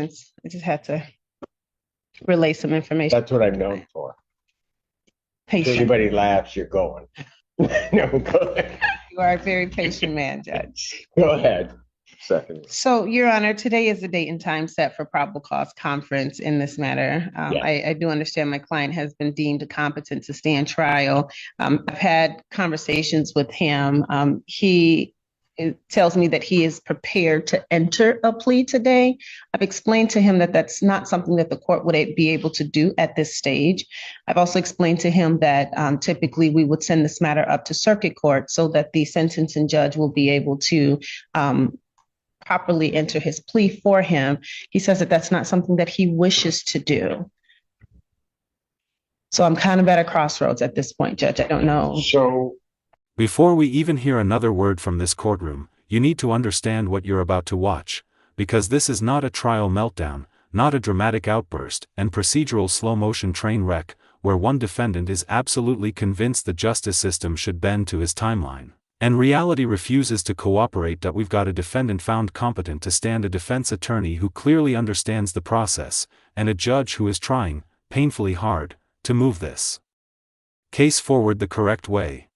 I just had to relay some information. That's what I'm known for. If Patient. anybody laughs, you're going. No, go ahead. You are a very patient man, Judge. Go ahead. Second. So, Your Honor, today is the date and time set for probable cause conference in this matter. Yes. I do understand my client has been deemed competent to stand trial. I've had conversations with him. It tells me that he is prepared to enter a plea today. I've explained to him that that's not something that the court would be able to do at this stage. I've also explained to him that typically we would send this matter up to circuit court so that the sentencing judge will be able to properly enter his plea for him. He says that that's not something that he wishes to do. So I'm kind of at a crossroads at this point, Judge. I don't know. So, before we even hear another word from this courtroom, you need to understand what you're about to watch, because this is not a trial meltdown, not a dramatic outburst and procedural slow-motion train wreck, where one defendant is absolutely convinced the justice system should bend to his timeline, and reality refuses to cooperate. That we've got a defendant found competent to stand, a defense attorney who clearly understands the process, and a judge who is trying, painfully hard, to move this case forward the correct way.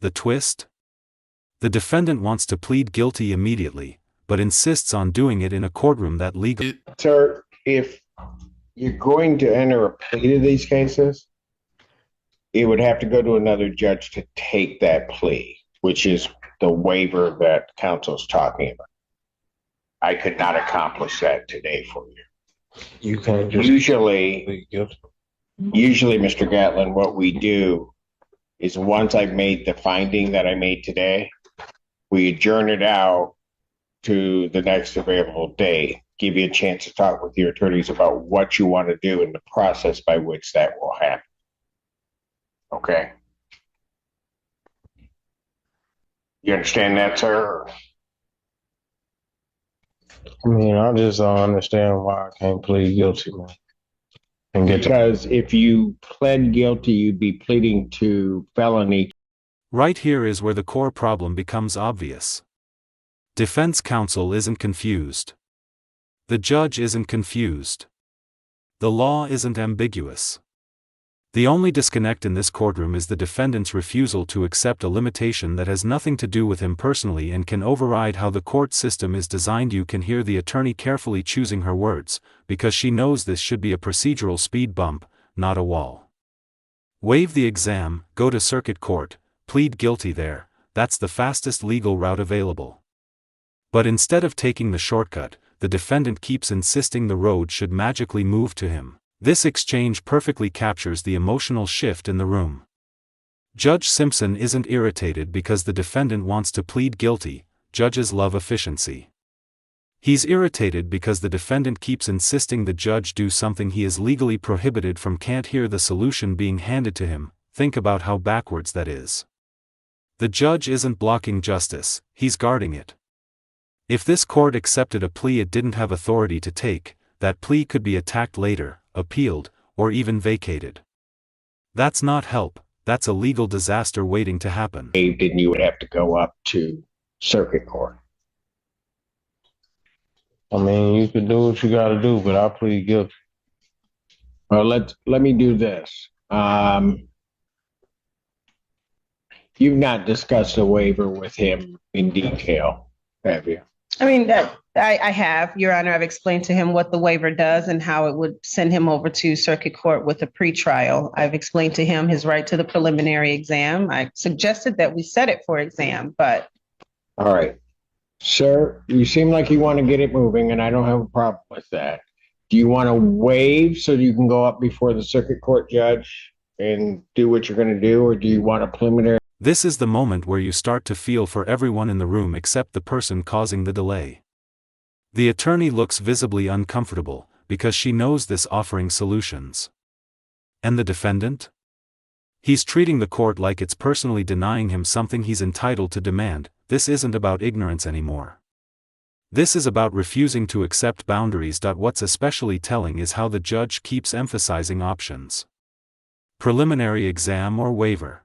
The twist? The defendant wants to plead guilty immediately, but insists on doing it in a courtroom that legally. sir, if you're going to enter a plea to these cases, it would have to go to another judge to take that plea, which is the waiver that counsel's talking about. I could not accomplish that today for you. You can't just Usually, plead guilty. Mr. Gatlin, what we do is once I've made the finding that I made today, we adjourn it out to the next available day, give you a chance to talk with your attorneys about what you want to do and the process by which that will happen. Okay? You understand that, sir? I mean, I just don't understand why I can't plead guilty, man. And get to Because if you pled guilty, you'd be pleading to felony. Right here is where the core problem becomes obvious. Defense counsel isn't confused. The judge isn't confused. The law isn't ambiguous. The only disconnect in this courtroom is the defendant's refusal to accept a limitation that has nothing to do with him personally and can override how the court system is designed. You can hear the attorney carefully choosing her words, because she knows this should be a procedural speed bump, not a wall. Waive the exam, go to circuit court, plead guilty there, that's the fastest legal route available. But instead of taking the shortcut, the defendant keeps insisting the road should magically move to him. This exchange perfectly captures the emotional shift in the room. Judge Simpson isn't irritated because the defendant wants to plead guilty. Judges love efficiency. He's irritated because the defendant keeps insisting the judge do something he is legally prohibited from. Can't hear the solution being handed to him. Think about how backwards that is. The judge isn't blocking justice, he's guarding it. If this court accepted a plea it didn't have authority to take, that plea could be attacked later, appealed, or even vacated. That's not help, that's a legal disaster waiting to happen. Then you would have to go up to circuit court. I mean, you can do what you got to do, but I plead guilty. Well, let me do this. You've not discussed a waiver with him in detail, have you? I mean, I have, Your Honor. I've explained to him what the waiver does and how it would send him over to circuit court with a pretrial. I've explained to him his right to the preliminary exam. I suggested that we set it for exam, but. All right. Sir, you seem like you want to get it moving, and I don't have a problem with that. Do you want to waive so you can go up before the circuit court judge and do what you're going to do, or do you want a preliminary? This is the moment where you start to feel for everyone in the room except the person causing the delay. The attorney looks visibly uncomfortable, because she knows this offering solutions. And the defendant? He's treating the court like it's personally denying him something he's entitled to demand. This isn't about ignorance anymore. This is about refusing to accept boundaries. What's especially telling is how the judge keeps emphasizing options. Preliminary exam or waiver.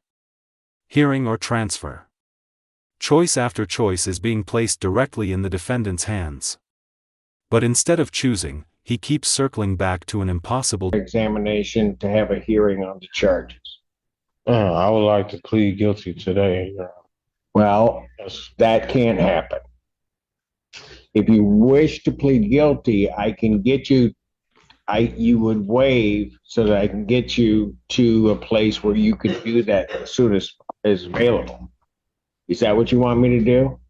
Hearing or transfer. Choice after choice is being placed directly in the defendant's hands. But instead of choosing, he keeps circling back to an impossible examination to have a hearing on the charges. I would like to plead guilty today, Your Honor. Well, Yes. that can't happen. If you wish to plead guilty, I can get you, you would waive so that I can get you to a place where you can do that as soon as available. Is that what you want me to do?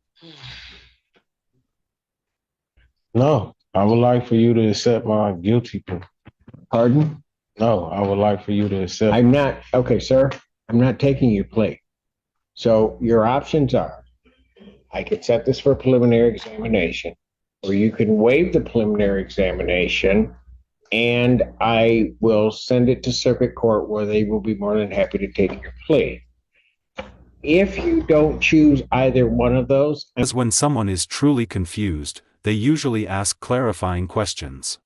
No, I would like for you to accept my guilty plea. Pardon? No, I would like for you to accept. I'm not, okay, sir, I'm not taking your plea. So your options are, I could set this for preliminary examination, or you can waive the preliminary examination and I will send it to circuit court where they will be more than happy to take your plea. If you don't choose either one of those, as when someone is truly confused, they usually ask clarifying questions.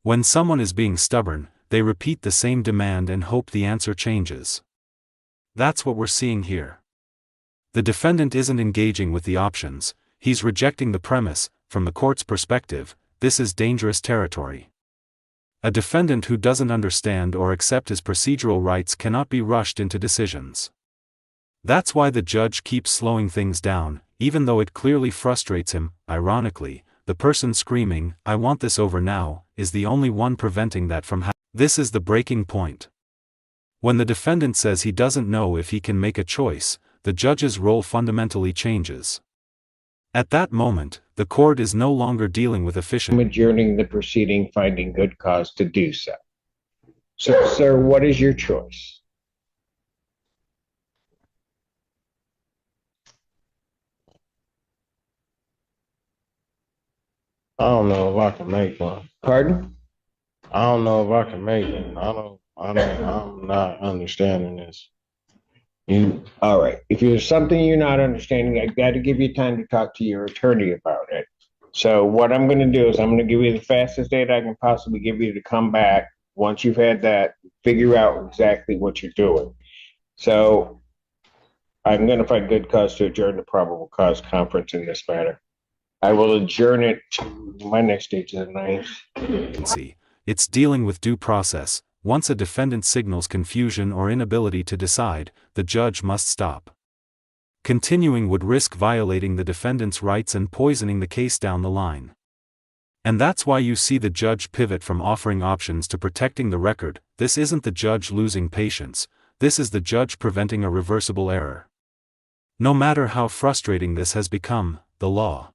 When someone is being stubborn, they repeat the same demand and hope the answer changes. That's what we're seeing here. The defendant isn't engaging with the options, he's rejecting the premise. From the court's perspective, this is dangerous territory. A defendant who doesn't understand or accept his procedural rights cannot be rushed into decisions. That's why the judge keeps slowing things down, even though it clearly frustrates him. Ironically, the person screaming, "I want this over now," is the only one preventing that from happening. This is the breaking point. When the defendant says he doesn't know if he can make a choice, the judge's role fundamentally changes. At that moment, the court is no longer dealing with I'm adjourning the proceeding, finding good cause to do so. So, sir, what is your choice? I don't know if I can make one. Pardon? I don't know if I can make it. I'm not understanding this. All right. If there's something you're not understanding, I got to give you time to talk to your attorney about it. So what I'm going to do is I'm going to give you the fastest date I can possibly give you to come back. Once you've had that, figure out exactly what you're doing. So I'm going to find good cause to adjourn the probable cause conference in this matter. I will adjourn it to my next date to the 9th. It's dealing with due process. Once a defendant signals confusion or inability to decide, the judge must stop. Continuing would risk violating the defendant's rights and poisoning the case down the line. And that's why you see the judge pivot from offering options to protecting the record. This isn't the judge losing patience, this is the judge preventing a reversible error. No matter how frustrating this has become, the law.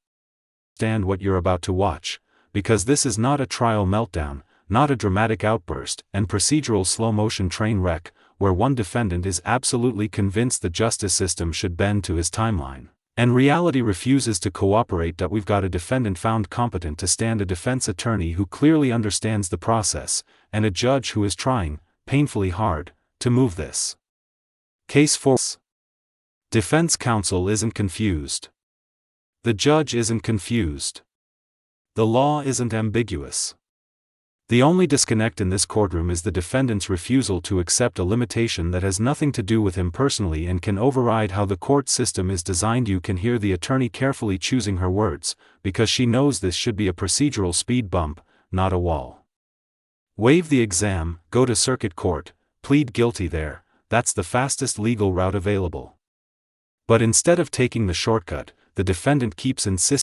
Understand what you're about to watch, because this is not a trial meltdown, not a dramatic outburst and procedural slow-motion train wreck, where one defendant is absolutely convinced the justice system should bend to his timeline, and reality refuses to cooperate. That we've got a defendant found competent to stand, a defense attorney who clearly understands the process, and a judge who is trying, painfully hard, to move this case forward. Defense counsel isn't confused. The judge isn't confused. The law isn't ambiguous. The only disconnect in this courtroom is the defendant's refusal to accept a limitation that has nothing to do with him personally and can override how the court system is designed. You can hear the attorney carefully choosing her words, because she knows this should be a procedural speed bump, not a wall. Waive the exam, go to circuit court, plead guilty there, that's the fastest legal route available. But instead of taking the shortcut, the defendant keeps insisting